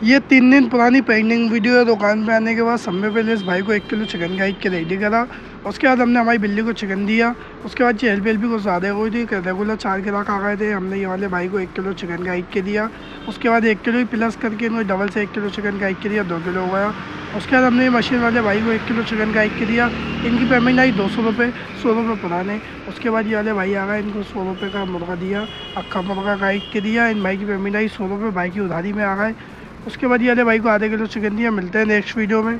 ये 3 दिन पुरानी पेंडिंग वीडियो है। दुकान पे आने के बाद सबसे पहले इस भाई को 1 किलो चिकन खरीद के रेडी करा। उसके बाद हमने हमारी बिल्ली को चिकन दिया। उसके बाद चहल पहल भी कुछ ज़्यादा हुई थी, रेगुलर 4 ग्राहक आ गए थे। हमने ये वाले भाई को 1 किलो चिकन खरीद के दिया। उसके बाद 1 किलो ही प्लस करके इन्होंने डबल से 1 किलो चिकन खरीद के दिया, 2 किलो हो गया। उसके बाद हमने मशीन वाले भाई को 1 किलो चिकन खरीद के दिया। इनकी पेमेंट आई 200 रुपये, 100 रुपये पुराने। उसके बाद ये वाले भाई आ गए, इनको 100 रुपये का मुर्गा दिया, अक्का मुर्गा खरीद के दिया। इन भाई की पेमेंट आई 100 रुपये, भाई की उधारी में आ गए। उसके बाद ये वाले भाई को आधे किलो चिकन दिया। मिलते हैं नेक्स्ट वीडियो में।